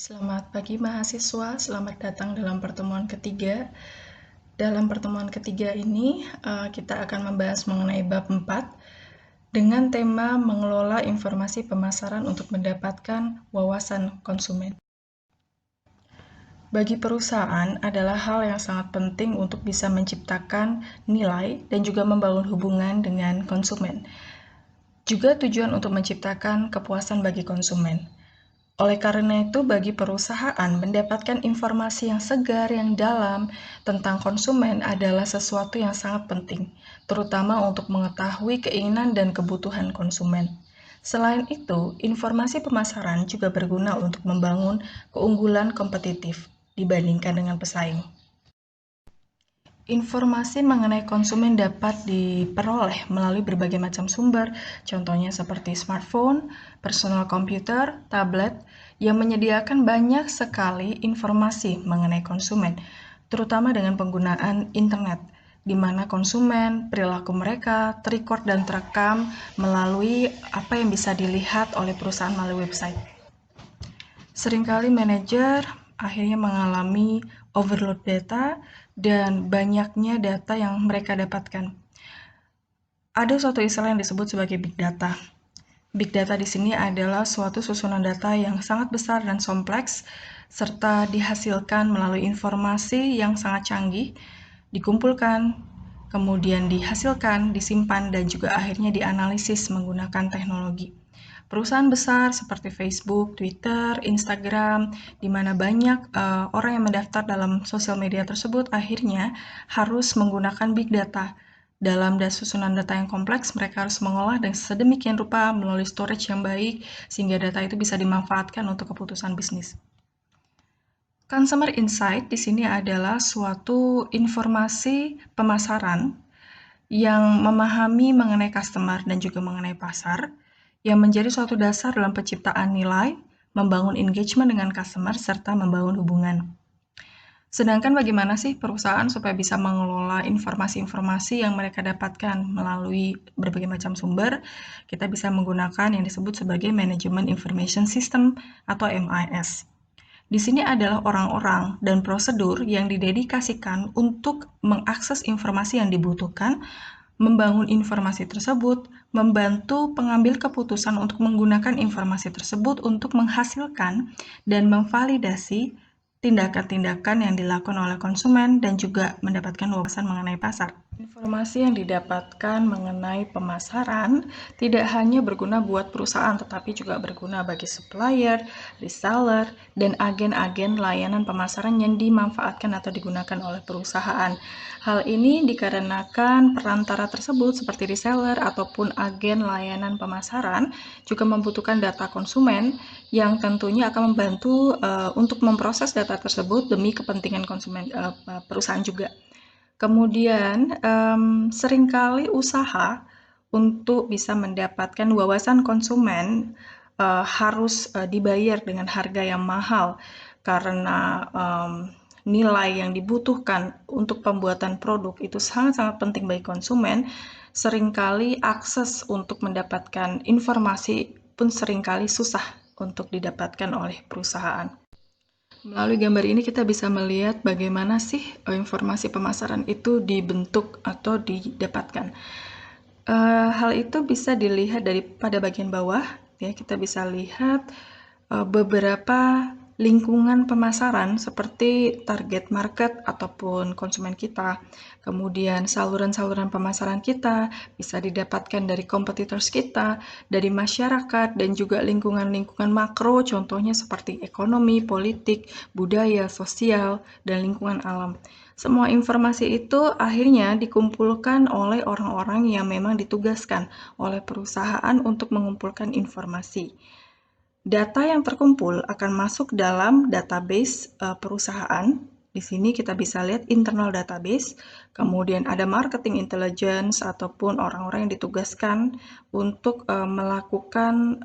Selamat pagi mahasiswa, selamat datang dalam pertemuan ketiga. Dalam pertemuan ketiga ini, kita akan membahas mengenai bab 4 dengan tema mengelola informasi pemasaran untuk mendapatkan wawasan konsumen. Bagi perusahaan adalah hal yang sangat penting untuk bisa menciptakan nilai dan juga membangun hubungan dengan konsumen. Juga tujuan untuk menciptakan kepuasan bagi konsumen. Oleh karena itu, bagi perusahaan mendapatkan informasi yang segar, yang dalam tentang konsumen adalah sesuatu yang sangat penting, terutama untuk mengetahui keinginan dan kebutuhan konsumen. Selain itu, informasi pemasaran juga berguna untuk membangun keunggulan kompetitif dibandingkan dengan pesaing. Informasi mengenai konsumen dapat diperoleh melalui berbagai macam sumber, contohnya seperti smartphone, personal computer, tablet, yang menyediakan banyak sekali informasi mengenai konsumen, terutama dengan penggunaan internet, di mana konsumen, perilaku mereka, terrecord dan terekam melalui apa yang bisa dilihat oleh perusahaan melalui website. Seringkali manajer akhirnya mengalami overload data dan banyaknya data yang mereka dapatkan. Ada suatu istilah yang disebut sebagai big data. Big data di sini adalah suatu susunan data yang sangat besar dan kompleks serta dihasilkan melalui informasi yang sangat canggih, dikumpulkan, kemudian dihasilkan, disimpan, dan juga akhirnya dianalisis menggunakan teknologi. Perusahaan besar seperti Facebook, Twitter, Instagram, di mana banyak orang yang mendaftar dalam sosial media tersebut akhirnya harus menggunakan big data. Dalam susunan data yang kompleks, mereka harus mengolah dan sedemikian rupa melalui storage yang baik sehingga data itu bisa dimanfaatkan untuk keputusan bisnis. Consumer insight di sini adalah suatu informasi pemasaran yang memahami mengenai customer dan juga mengenai pasar, yang menjadi suatu dasar dalam penciptaan nilai, membangun engagement dengan customer, serta membangun hubungan. Sedangkan bagaimana sih perusahaan supaya bisa mengelola informasi-informasi yang mereka dapatkan melalui berbagai macam sumber? Kita bisa menggunakan yang disebut sebagai Management Information System atau MIS. Di sini adalah orang-orang dan prosedur yang didedikasikan untuk mengakses informasi yang dibutuhkan, membangun informasi tersebut, membantu pengambil keputusan untuk menggunakan informasi tersebut untuk menghasilkan dan memvalidasi tindakan-tindakan yang dilakukan oleh konsumen dan juga mendapatkan wawasan mengenai pasar. Informasi yang didapatkan mengenai pemasaran tidak hanya berguna buat perusahaan, tetapi juga berguna bagi supplier, reseller, dan agen-agen layanan pemasaran yang dimanfaatkan atau digunakan oleh perusahaan. Hal ini dikarenakan perantara tersebut seperti reseller ataupun agen layanan pemasaran juga membutuhkan data konsumen yang tentunya akan membantu untuk memproses data tersebut demi kepentingan konsumen perusahaan juga. Kemudian seringkali usaha untuk bisa mendapatkan wawasan konsumen harus dibayar dengan harga yang mahal karena nilai yang dibutuhkan untuk pembuatan produk itu sangat-sangat penting bagi konsumen. Seringkali akses untuk mendapatkan informasi pun seringkali susah untuk didapatkan oleh perusahaan. Melalui gambar ini kita bisa melihat bagaimana sih informasi pemasaran itu dibentuk atau didapatkan. Hal itu bisa dilihat pada bagian bawah, ya kita bisa lihat beberapa lingkungan pemasaran seperti target market ataupun konsumen kita, kemudian saluran-saluran pemasaran kita bisa didapatkan dari competitors kita, dari masyarakat, dan juga lingkungan-lingkungan makro, contohnya seperti ekonomi, politik, budaya, sosial, dan lingkungan alam. Semua informasi itu akhirnya dikumpulkan oleh orang-orang yang memang ditugaskan oleh perusahaan untuk mengumpulkan informasi. Data yang terkumpul akan masuk dalam database perusahaan. Di sini kita bisa lihat internal database, kemudian ada marketing intelligence ataupun orang-orang yang ditugaskan untuk melakukan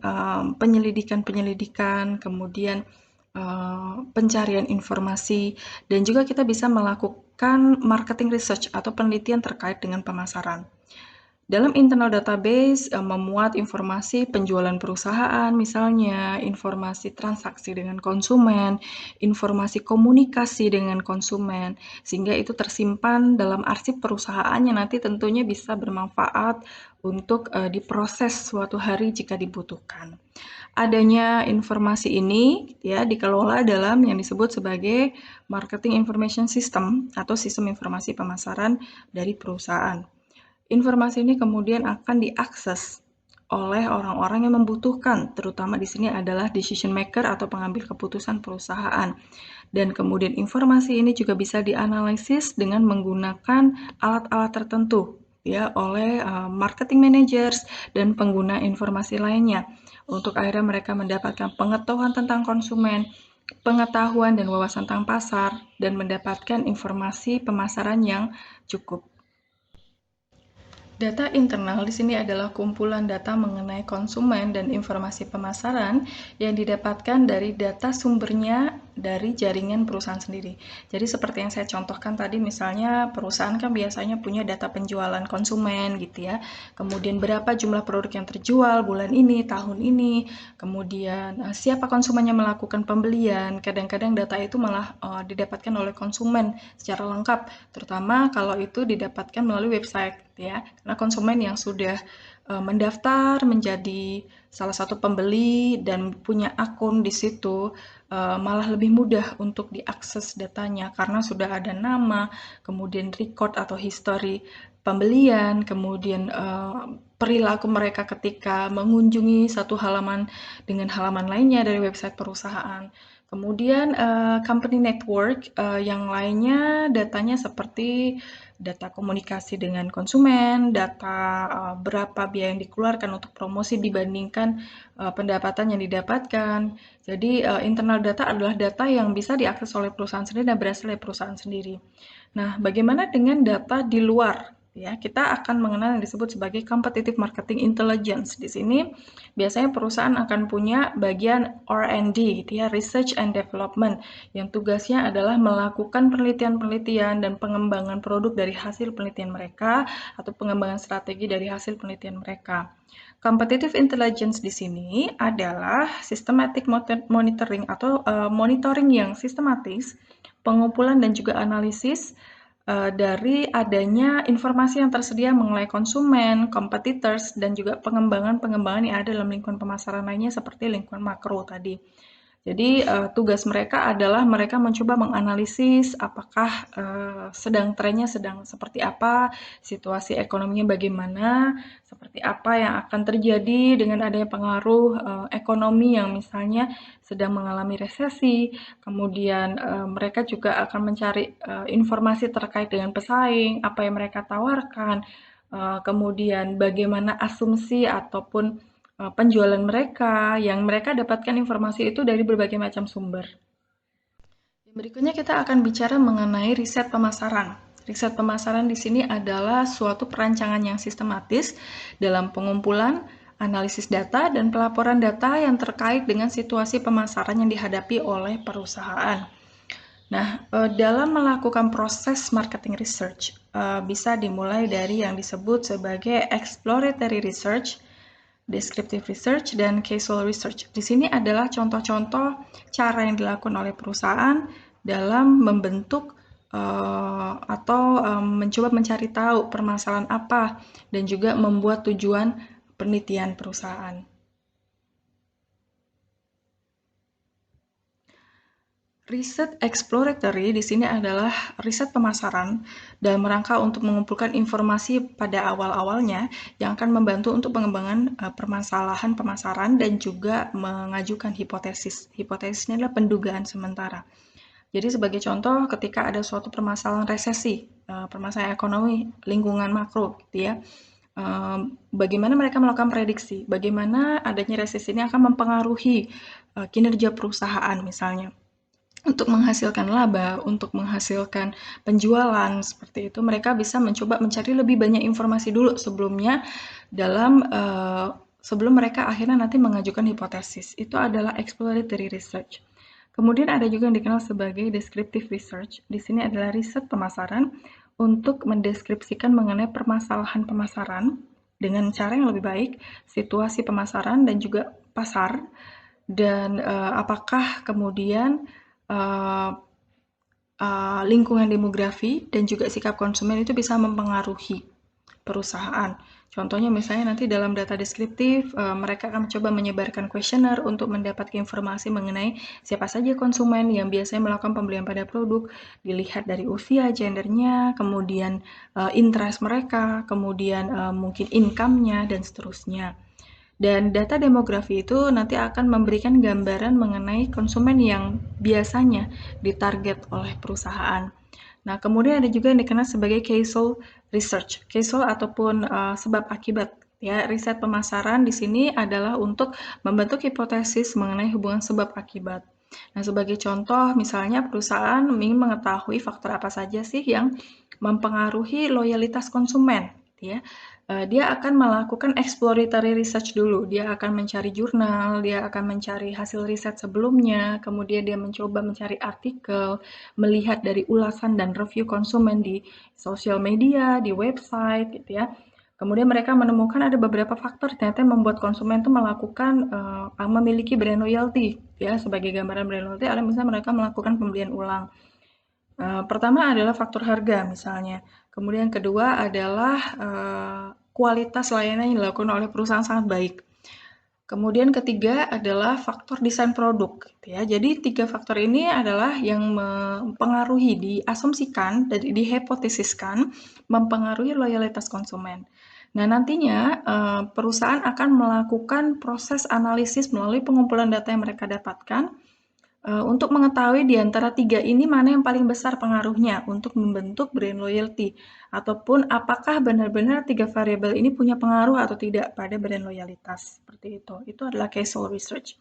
penyelidikan-penyelidikan, kemudian pencarian informasi, dan juga kita bisa melakukan marketing research atau penelitian terkait dengan pemasaran. Dalam internal database memuat informasi penjualan perusahaan, misalnya informasi transaksi dengan konsumen, informasi komunikasi dengan konsumen, sehingga itu tersimpan dalam arsip perusahaan yang nanti tentunya bisa bermanfaat untuk diproses suatu hari jika dibutuhkan. Adanya informasi ini ya dikelola dalam yang disebut sebagai marketing information system atau sistem informasi pemasaran dari perusahaan. Informasi ini kemudian akan diakses oleh orang-orang yang membutuhkan, terutama di sini adalah decision maker atau pengambil keputusan perusahaan. Dan kemudian informasi ini juga bisa dianalisis dengan menggunakan alat-alat tertentu ya oleh marketing managers dan pengguna informasi lainnya untuk akhirnya mereka mendapatkan pengetahuan tentang konsumen, pengetahuan dan wawasan tentang pasar dan mendapatkan informasi pemasaran yang cukup. Data internal di sini adalah kumpulan data mengenai konsumen dan informasi pemasaran yang didapatkan dari data sumbernya dari jaringan perusahaan sendiri. Jadi seperti yang saya contohkan tadi, misalnya perusahaan kan biasanya punya data penjualan konsumen gitu ya. Kemudian berapa jumlah produk yang terjual bulan ini, tahun ini, kemudian siapa konsumen yang melakukan pembelian. Kadang-kadang data itu malah didapatkan oleh konsumen secara lengkap, terutama kalau itu didapatkan melalui website ya. Karena konsumen yang sudah mendaftar menjadi salah satu pembeli dan punya akun di situ malah lebih mudah untuk diakses datanya karena sudah ada nama, kemudian record atau history pembelian, kemudian perilaku mereka ketika mengunjungi satu halaman dengan halaman lainnya dari website perusahaan. Kemudian company network yang lainnya datanya seperti data komunikasi dengan konsumen, data berapa biaya yang dikeluarkan untuk promosi dibandingkan pendapatan yang didapatkan. Jadi internal data adalah data yang bisa diakses oleh perusahaan sendiri dan berasal dari perusahaan sendiri. Nah, bagaimana dengan data di luar? Ya, kita akan mengenal yang disebut sebagai competitive marketing intelligence. Di sini biasanya perusahaan akan punya bagian R&D, gitu ya, research and development, yang tugasnya adalah melakukan penelitian-penelitian dan pengembangan produk dari hasil penelitian mereka atau pengembangan strategi dari hasil penelitian mereka. Competitive intelligence di sini adalah systematic monitoring atau monitoring yang sistematis, pengumpulan dan juga analisis dari adanya informasi yang tersedia mengenai konsumen, competitors, dan juga pengembangan-pengembangan yang ada dalam lingkungan pemasaran lainnya seperti lingkungan makro tadi. Jadi tugas mereka adalah mereka mencoba menganalisis apakah sedang trennya sedang seperti apa, situasi ekonominya bagaimana, seperti apa yang akan terjadi dengan adanya pengaruh ekonomi yang misalnya sedang mengalami resesi. Kemudian mereka juga akan mencari informasi terkait dengan pesaing, apa yang mereka tawarkan, kemudian bagaimana asumsi ataupun penjualan mereka, yang mereka dapatkan informasi itu dari berbagai macam sumber. Berikutnya kita akan bicara mengenai riset pemasaran. Riset pemasaran di sini adalah suatu perancangan yang sistematis dalam pengumpulan, analisis data, dan pelaporan data yang terkait dengan situasi pemasaran yang dihadapi oleh perusahaan. Nah, dalam melakukan proses marketing research, bisa dimulai dari yang disebut sebagai exploratory research, descriptive research, dan causal research. Di sini adalah contoh-contoh cara yang dilakukan oleh perusahaan dalam membentuk atau mencoba mencari tahu permasalahan apa dan juga membuat tujuan penelitian perusahaan. Riset exploratory di sini adalah riset pemasaran dalam rangka untuk mengumpulkan informasi pada awal-awalnya yang akan membantu untuk pengembangan permasalahan pemasaran dan juga mengajukan hipotesis. Hipotesisnya adalah pendugaan sementara. Jadi sebagai contoh ketika ada suatu permasalahan resesi, permasalahan ekonomi, lingkungan makro gitu ya, bagaimana mereka melakukan prediksi, bagaimana adanya resesi ini akan mempengaruhi kinerja perusahaan misalnya untuk menghasilkan laba, untuk menghasilkan penjualan, seperti itu mereka bisa mencoba mencari lebih banyak informasi dulu sebelumnya dalam sebelum mereka akhirnya nanti mengajukan hipotesis. Itu adalah exploratory research. Kemudian ada juga yang dikenal sebagai descriptive research. Di sini adalah riset pemasaran untuk mendeskripsikan mengenai permasalahan pemasaran dengan cara yang lebih baik, situasi pemasaran dan juga pasar, dan apakah kemudian uh, lingkungan demografi dan juga sikap konsumen itu bisa mempengaruhi perusahaan. Contohnya misalnya nanti dalam data deskriptif, mereka akan mencoba menyebarkan kuesioner untuk mendapatkan informasi mengenai siapa saja konsumen yang biasanya melakukan pembelian pada produk, dilihat dari usia, gendernya, kemudian interest mereka, kemudian mungkin income-nya, dan seterusnya. Dan data demografi itu nanti akan memberikan gambaran mengenai konsumen yang biasanya ditarget oleh perusahaan. Nah, kemudian ada juga yang dikenal sebagai causal research. Causal ataupun sebab akibat. Ya, riset pemasaran di sini adalah untuk membentuk hipotesis mengenai hubungan sebab akibat. Nah, sebagai contoh, misalnya perusahaan ingin mengetahui faktor apa saja sih yang mempengaruhi loyalitas konsumen, ya. Dia akan melakukan exploratory research dulu. Dia akan mencari jurnal, dia akan mencari hasil riset sebelumnya, kemudian dia mencoba mencari artikel, melihat dari ulasan dan review konsumen di sosial media, di website, gitu ya. Kemudian mereka menemukan ada beberapa faktor ternyata yang membuat konsumen itu melakukan memiliki brand loyalty, ya. Sebagai gambaran brand loyalty adalah misalnya mereka melakukan pembelian ulang. Pertama adalah faktor harga misalnya, kemudian kedua adalah kualitas layanan yang dilakukan oleh perusahaan sangat baik. Kemudian ketiga adalah faktor desain produk, gitu ya. Jadi 3 faktor ini adalah yang mempengaruhi, diasumsikan dan dihipotesiskan mempengaruhi loyalitas konsumen. Nah, nantinya perusahaan akan melakukan proses analisis melalui pengumpulan data yang mereka dapatkan untuk mengetahui di antara 3 ini mana yang paling besar pengaruhnya untuk membentuk brand loyalty, ataupun apakah benar-benar 3 variabel ini punya pengaruh atau tidak pada brand loyalitas, seperti itu. Itu adalah causal research.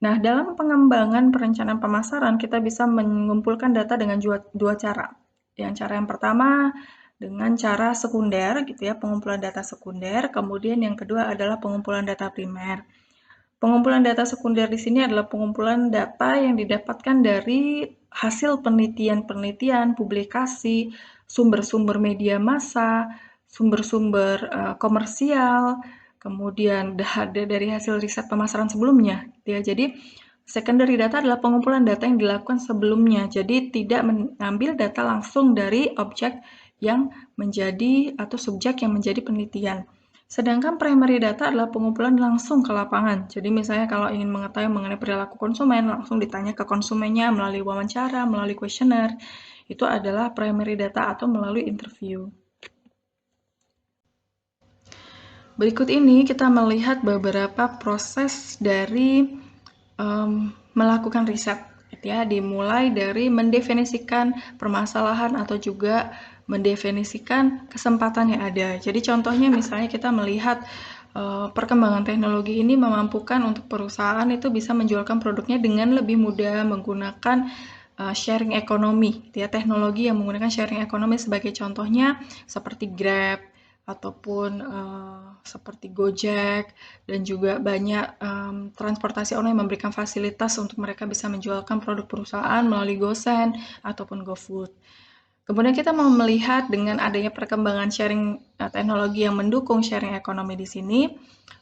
Nah, dalam pengembangan perencanaan pemasaran, kita bisa mengumpulkan data dengan dua cara. Yang cara yang pertama dengan cara sekunder, gitu ya, pengumpulan data sekunder. Kemudian yang kedua adalah pengumpulan data primer. Pengumpulan data sekunder di sini adalah pengumpulan data yang didapatkan dari hasil penelitian-penelitian, publikasi, sumber-sumber media massa, sumber-sumber komersial, kemudian dari hasil riset pemasaran sebelumnya. Ya, jadi secondary data adalah pengumpulan data yang dilakukan sebelumnya. Jadi tidak mengambil data langsung dari objek yang menjadi atau subjek yang menjadi penelitian. Sedangkan primary data adalah pengumpulan langsung ke lapangan. Jadi misalnya kalau ingin mengetahui mengenai perilaku konsumen, langsung ditanya ke konsumennya melalui wawancara, melalui kuesioner. Itu adalah primary data atau melalui interview. Berikut ini kita melihat beberapa proses dari melakukan riset, gitu ya. Dimulai dari mendefinisikan permasalahan atau juga mendefinisikan kesempatan yang ada. Jadi contohnya misalnya kita melihat perkembangan teknologi ini memampukan untuk perusahaan itu bisa menjualkan produknya dengan lebih mudah menggunakan sharing ekonomi, ya, teknologi yang menggunakan sharing ekonomi sebagai contohnya seperti Grab ataupun seperti Gojek, dan juga banyak transportasi online yang memberikan fasilitas untuk mereka bisa menjualkan produk perusahaan melalui GoSend ataupun GoFood. Kemudian kita mau melihat dengan adanya perkembangan sharing teknologi yang mendukung sharing ekonomi di sini,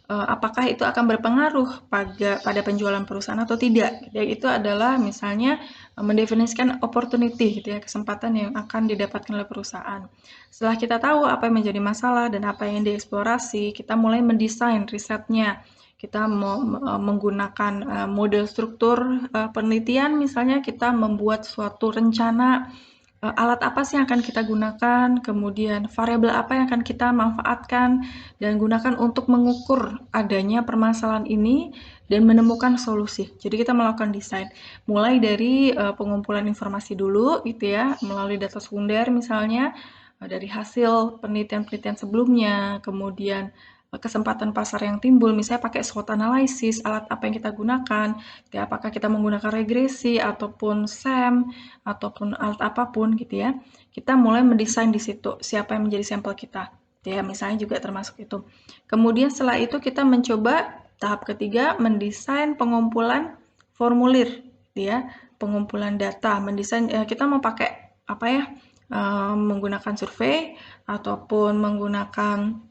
apakah itu akan berpengaruh pada penjualan perusahaan atau tidak. Jadi itu adalah misalnya mendefinisikan opportunity, gitu ya, kesempatan yang akan didapatkan oleh perusahaan. Setelah kita tahu apa yang menjadi masalah dan apa yang dieksplorasi, kita mulai mendesain risetnya. Kita mau menggunakan model struktur penelitian, misalnya kita membuat suatu rencana alat apa sih yang akan kita gunakan, kemudian variabel apa yang akan kita manfaatkan, dan gunakan untuk mengukur adanya permasalahan ini dan menemukan solusi. Jadi kita melakukan desain, mulai dari pengumpulan informasi dulu, gitu ya, melalui data sekunder misalnya, dari hasil penelitian-penelitian sebelumnya, kemudian kesempatan pasar yang timbul, misalnya pakai SWOT analysis, alat apa yang kita gunakan, ya, apakah kita menggunakan regresi, ataupun SEM, ataupun alat apapun, gitu ya. Kita mulai mendesain di situ, siapa yang menjadi sampel kita. Ya, misalnya juga termasuk itu. Kemudian setelah itu kita mencoba tahap ketiga, mendesain pengumpulan formulir, ya, pengumpulan data, mendesain, kita mau pakai apa ya, menggunakan survei, ataupun menggunakan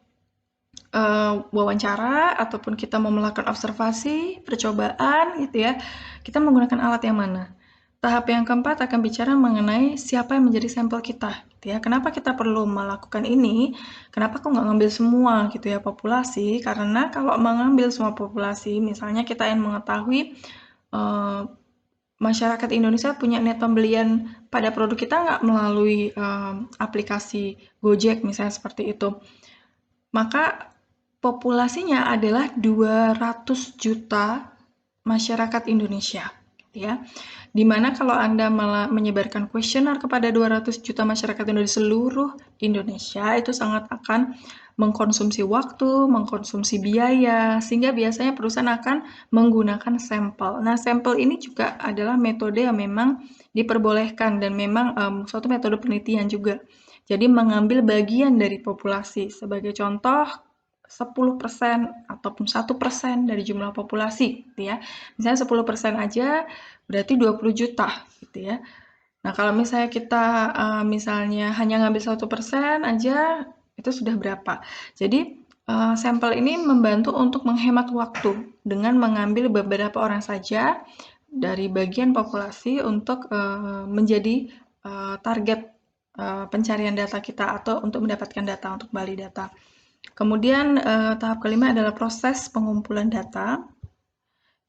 wawancara ataupun kita mau melakukan observasi, percobaan gitu ya, kita menggunakan alat yang mana. Tahap yang keempat akan bicara mengenai siapa yang menjadi sampel kita, gitu ya. Kenapa kita perlu melakukan ini? Kenapa kok nggak ngambil semua gitu ya populasi? Karena kalau mengambil semua populasi, misalnya kita ingin mengetahui masyarakat Indonesia punya niat pembelian pada produk kita nggak melalui aplikasi Gojek misalnya seperti itu. Maka populasinya adalah 200 juta masyarakat Indonesia, gitu ya. Dimana kalau Anda menyebarkan kuesioner kepada 200 juta masyarakat di seluruh Indonesia, itu sangat akan mengkonsumsi waktu, mengkonsumsi biaya, sehingga biasanya perusahaan akan menggunakan sampel. Nah, sampel ini juga adalah metode yang memang diperbolehkan dan memang suatu metode penelitian juga. Jadi mengambil bagian dari populasi. Sebagai contoh, 10% ataupun 1% dari jumlah populasi, gitu ya. Misalnya 10% aja berarti 20 juta, gitu ya. Nah, kalau misalnya kita misalnya hanya ngambil 1% aja, itu sudah berapa. Jadi, sampel ini membantu untuk menghemat waktu dengan mengambil beberapa orang saja dari bagian populasi untuk menjadi target pencarian data kita atau untuk mendapatkan data, untuk balik data. Kemudian tahap kelima adalah proses pengumpulan data.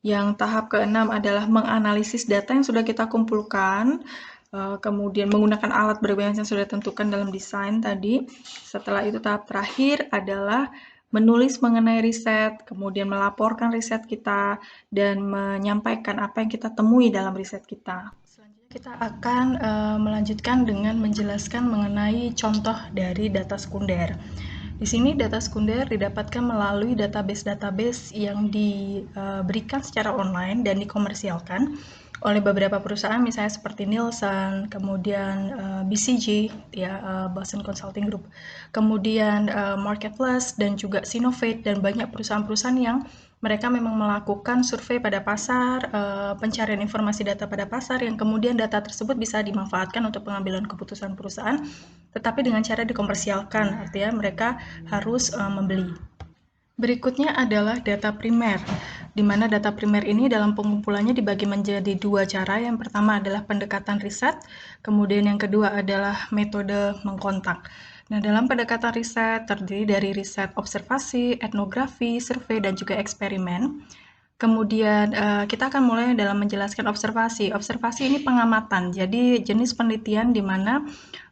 Yang tahap keenam adalah menganalisis data yang sudah kita kumpulkan, kemudian menggunakan alat berbagai yang sudah ditentukan dalam desain tadi. Setelah itu tahap terakhir adalah menulis mengenai riset, kemudian melaporkan riset kita, dan menyampaikan apa yang kita temui dalam riset kita. Selanjutnya kita akan melanjutkan dengan menjelaskan mengenai contoh dari data sekunder. Di sini data sekunder didapatkan melalui database-database yang diberikan secara online dan dikomersialkan oleh beberapa perusahaan, misalnya seperti Nielsen, kemudian BCG, ya, Boston Consulting Group, kemudian Marketplace dan juga Sinovate, dan banyak perusahaan-perusahaan yang mereka memang melakukan survei pada pasar, pencarian informasi data pada pasar, yang kemudian data tersebut bisa dimanfaatkan untuk pengambilan keputusan perusahaan, tetapi dengan cara dikomersialkan, artinya mereka harus membeli. Berikutnya adalah data primer, di mana data primer ini dalam pengumpulannya dibagi menjadi dua cara. Yang pertama adalah pendekatan riset, kemudian yang kedua adalah metode mengkontak. Nah, dalam pendekatan riset terdiri dari riset observasi, etnografi, survei, dan juga eksperimen. Kemudian kita akan mulai dalam menjelaskan observasi. Observasi ini pengamatan, jadi jenis penelitian di mana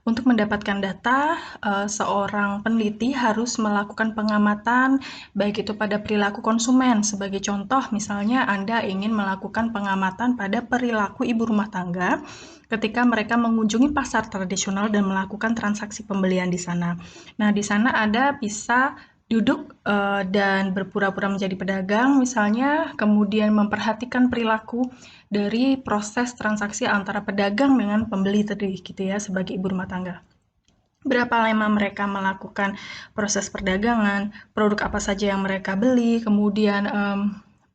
untuk mendapatkan data, seorang peneliti harus melakukan pengamatan, baik itu pada perilaku konsumen. Sebagai contoh, misalnya Anda ingin melakukan pengamatan pada perilaku ibu rumah tangga ketika mereka mengunjungi pasar tradisional dan melakukan transaksi pembelian di sana. Nah, di sana Anda bisa duduk dan berpura-pura menjadi pedagang misalnya, kemudian memperhatikan perilaku dari proses transaksi antara pedagang dengan pembeli tadi, gitu ya, sebagai ibu rumah tangga. Berapa lama mereka melakukan proses perdagangan, produk apa saja yang mereka beli, kemudian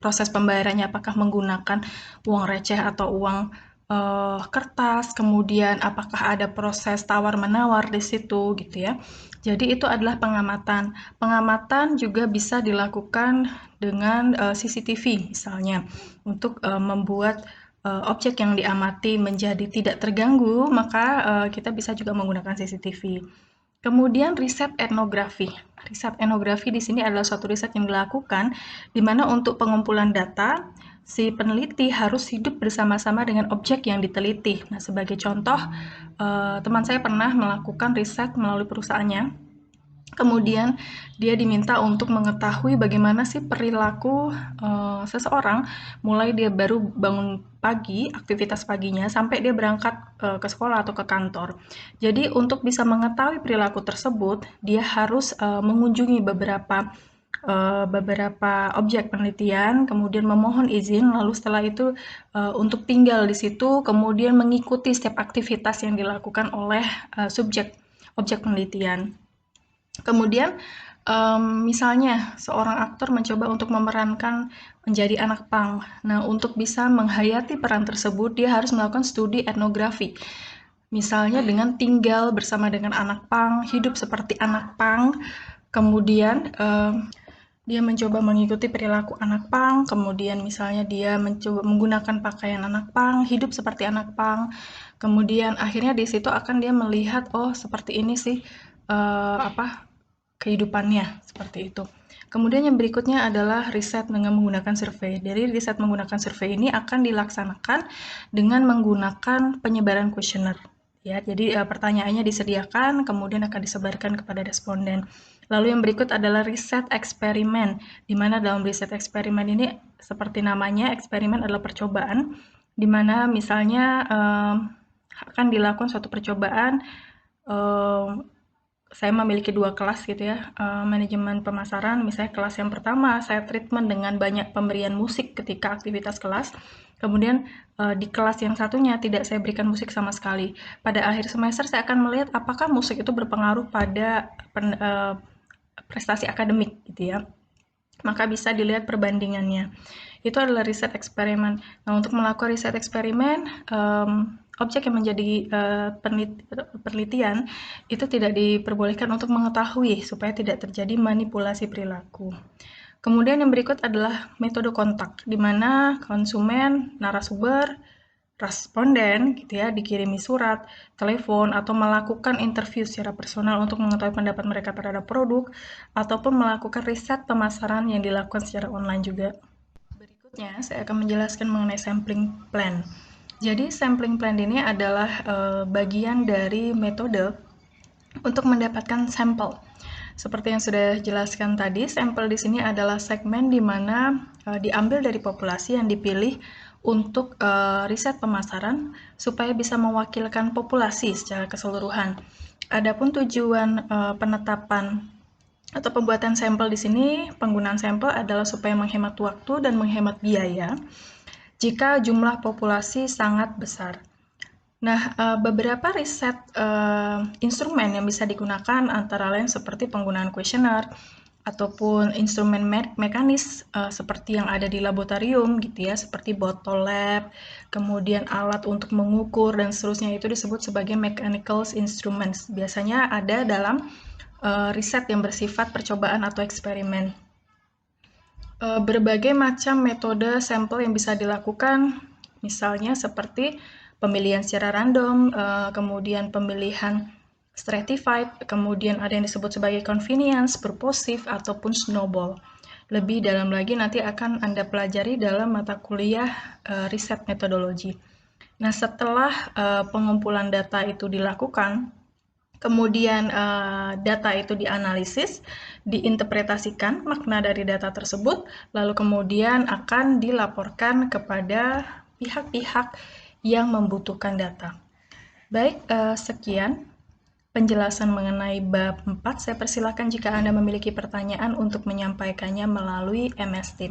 proses pembayarannya apakah menggunakan uang receh atau uang kertas, kemudian apakah ada proses tawar-menawar di situ, gitu ya. Jadi itu adalah pengamatan. Pengamatan juga bisa dilakukan dengan CCTV misalnya, untuk membuat objek yang diamati menjadi tidak terganggu, maka kita bisa juga menggunakan CCTV. Kemudian riset etnografi. Riset etnografi di sini adalah suatu riset yang dilakukan di mana untuk pengumpulan data, si peneliti harus hidup bersama-sama dengan objek yang diteliti. Nah, sebagai contoh, teman saya pernah melakukan riset melalui perusahaannya. Kemudian dia diminta untuk mengetahui bagaimana sih perilaku seseorang mulai dia baru bangun pagi, aktivitas paginya, sampai dia berangkat ke sekolah atau ke kantor. Jadi untuk bisa mengetahui perilaku tersebut, dia harus mengunjungi beberapa objek penelitian, kemudian memohon izin, lalu setelah itu untuk tinggal di situ, kemudian mengikuti setiap aktivitas yang dilakukan oleh subjek objek penelitian. Kemudian misalnya seorang aktor mencoba untuk memerankan menjadi anak pang. Nah, untuk bisa menghayati peran tersebut, dia harus melakukan studi etnografi. Misalnya dengan tinggal bersama dengan anak pang, hidup seperti anak pang, Kemudian dia mencoba mengikuti perilaku anak pang, kemudian misalnya dia mencoba menggunakan pakaian anak pang, hidup seperti anak pang. Kemudian akhirnya di situ akan dia melihat, oh seperti ini sih kehidupannya, seperti itu. Kemudian yang berikutnya adalah riset dengan menggunakan survei. Dari riset menggunakan survei ini akan dilaksanakan dengan menggunakan penyebaran kuesioner. Ya, jadi pertanyaannya disediakan, kemudian akan disebarkan kepada responden. Lalu yang berikut adalah riset eksperimen, di mana dalam riset eksperimen ini seperti namanya, eksperimen adalah percobaan, di mana misalnya akan dilakukan suatu percobaan. Saya memiliki 2 kelas gitu ya, manajemen pemasaran. Misalnya kelas yang pertama saya treatment dengan banyak pemberian musik ketika aktivitas kelas, kemudian di kelas yang satunya tidak saya berikan musik sama sekali. Pada akhir semester saya akan melihat apakah musik itu berpengaruh pada prestasi akademik gitu ya. Maka bisa dilihat perbandingannya. Itu adalah riset eksperimen. Nah, untuk melakukan riset eksperimen, objek yang menjadi penelitian itu tidak diperbolehkan untuk mengetahui supaya tidak terjadi manipulasi perilaku. Kemudian yang berikut adalah metode kontak, di mana konsumen, narasumber, responden gitu ya, dikirimi surat, telepon, atau melakukan interview secara personal untuk mengetahui pendapat mereka terhadap produk, ataupun melakukan riset pemasaran yang dilakukan secara online juga. Berikutnya, saya akan menjelaskan mengenai sampling plan. Jadi, sampling plan ini adalah bagian dari metode untuk mendapatkan sampel. Seperti yang sudah jelaskan tadi, sampel di sini adalah segmen di mana diambil dari populasi yang dipilih untuk riset pemasaran supaya bisa mewakilkan populasi secara keseluruhan. Adapun tujuan penetapan atau pembuatan sampel di sini, penggunaan sampel adalah supaya menghemat waktu dan menghemat biaya jika jumlah populasi sangat besar. Nah, beberapa riset instrumen yang bisa digunakan antara lain seperti penggunaan kuesioner ataupun instrumen mekanis seperti yang ada di laboratorium gitu ya, seperti bottle lab, kemudian alat untuk mengukur dan seterusnya, itu disebut sebagai mechanical instruments. Biasanya ada dalam riset yang bersifat percobaan atau eksperimen. Berbagai macam metode sampel yang bisa dilakukan, misalnya seperti pemilihan secara random, kemudian pemilihan stratified, kemudian ada yang disebut sebagai convenience, purposive, ataupun snowball. Lebih dalam lagi nanti akan Anda pelajari dalam mata kuliah riset metodologi. Nah, setelah pengumpulan data itu dilakukan, kemudian data itu dianalisis, diinterpretasikan makna dari data tersebut, lalu kemudian akan dilaporkan kepada pihak-pihak yang membutuhkan data. Baik, sekian penjelasan mengenai bab 4. Saya persilakan jika Anda memiliki pertanyaan untuk menyampaikannya melalui MS Teams.